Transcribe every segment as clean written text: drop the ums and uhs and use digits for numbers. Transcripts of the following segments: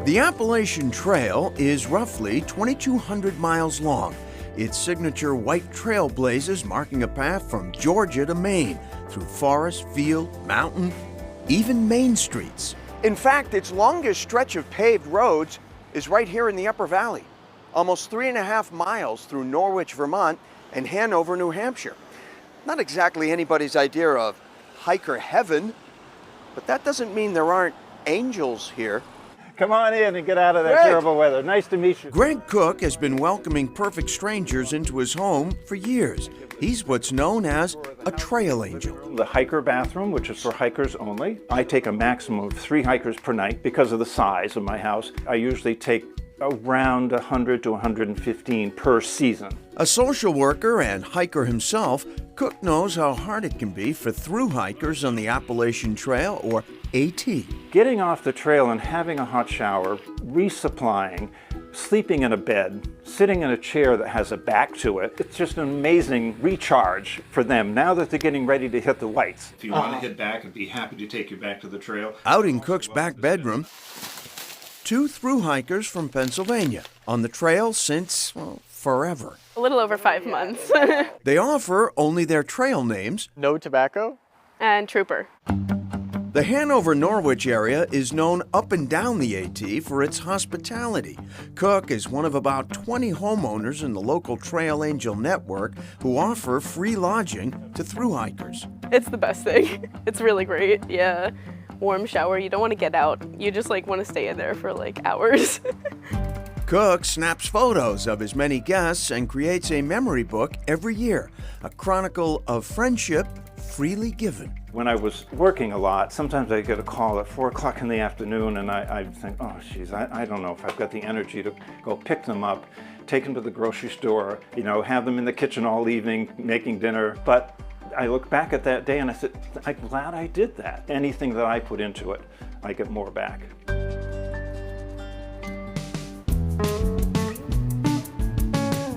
The Appalachian Trail is roughly 2,200 miles long. Its signature white trailblazes marking a path from Georgia to Maine, through forest, field, mountain, even main streets. In fact, its longest stretch of paved roads is right here in the Upper Valley, almost 3.5 miles through Norwich, Vermont, and Hanover, New Hampshire. Not exactly anybody's idea of hiker heaven, but that doesn't mean there aren't angels here. Come on in and get out of that terrible weather. Nice to meet you. Greg Cook has been welcoming perfect strangers into his home for years. He's what's known as a trail angel. The hiker bathroom, which is for hikers only. I take a maximum of 3 hikers per night because of the size of my house. I usually take around 100 to 115 per season. A social worker and hiker himself, Cook knows how hard it can be for through hikers on the Appalachian Trail, or AT. Getting off the trail and having a hot shower, resupplying, sleeping in a bed, sitting in a chair that has a back to it, it's just an amazing recharge for them now that they're getting ready to hit the lights. If you want to head back, I'd be happy to take you back to the trail. Out in Cook's back bedroom, 2 through hikers from Pennsylvania, on the trail since, well, forever. A little over 5 months. They offer only their trail names. No tobacco? And Trooper. The Hanover-Norwich area is known up and down the AT for its hospitality. Cook is one of about 20 homeowners in the local Trail Angel network who offer free lodging to through hikers. It's the best thing. It's really great, yeah. Warm shower, you don't want to get out. You just want to stay in there for hours. Cook snaps photos of his many guests and creates a memory book every year, a chronicle of friendship freely given. When I was working a lot, sometimes I get a call at 4 o'clock in the afternoon and I think, oh geez, I don't know if I've got the energy to go pick them up, take them to the grocery store, have them in the kitchen all evening making dinner. But I look back at that day and I said, I'm glad I did that. Anything that I put into it, I get more back.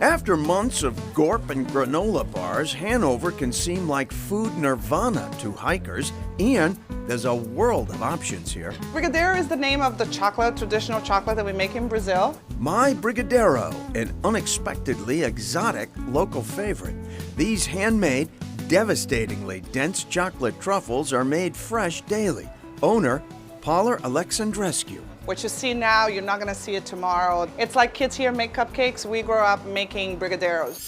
After months of gorp and granola bars, Hanover can seem like food nirvana to hikers, and there's a world of options here. Brigadeiro is the name of the traditional chocolate that we make in Brazil. My Brigadeiro, an unexpectedly exotic local favorite. These handmade, devastatingly dense chocolate truffles are made fresh daily. Owner, Paula Alexandrescu. What you see now, you're not gonna see it tomorrow. It's like kids here make cupcakes. We grew up making brigadeiros.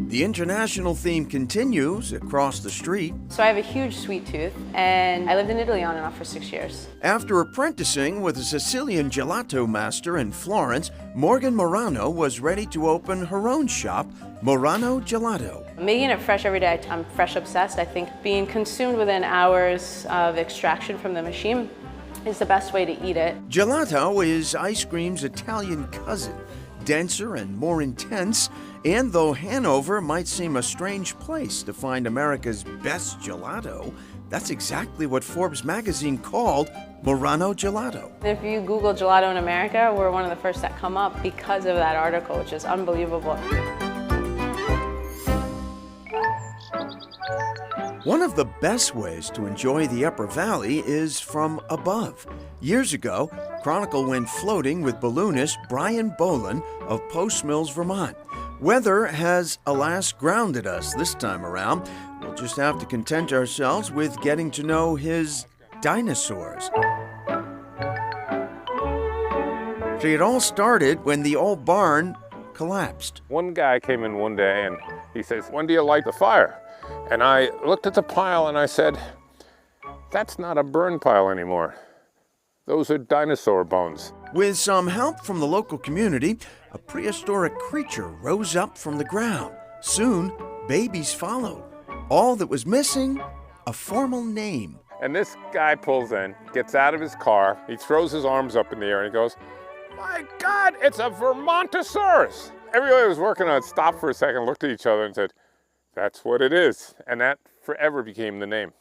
The international theme continues across the street. So I have a huge sweet tooth, and I lived in Italy on and off for 6 years. After apprenticing with a Sicilian gelato master in Florence, Morgan Morano was ready to open her own shop, Morano Gelato. Making it fresh every day, I'm fresh obsessed. I think being consumed within hours of extraction from the machine is the best way to eat it. Gelato is ice cream's Italian cousin, denser and more intense, and though Hanover might seem a strange place to find America's best gelato, that's exactly what Forbes magazine called Morano Gelato. If you Google gelato in America, we're one of the first that come up because of that article, which is unbelievable. One of the best ways to enjoy the Upper Valley is from above. Years ago, Chronicle went floating with balloonist Brian Boland of Post Mills, Vermont. Weather has, alas, grounded us this time around. We'll just have to content ourselves with getting to know his dinosaurs. See, it all started when the old barn collapsed. One guy came in one day and he says, "When do you light the fire?" And I looked at the pile and I said, "That's not a burn pile anymore. Those are dinosaur bones." With some help from the local community, a prehistoric creature rose up from the ground. Soon, babies followed. All that was missing, a formal name. And this guy pulls in, gets out of his car, he throws his arms up in the air and he goes, "My God, it's a Vermontosaurus!" Everybody who was working on it stopped for a second, looked at each other and said, "That's what it is." And that forever became the name.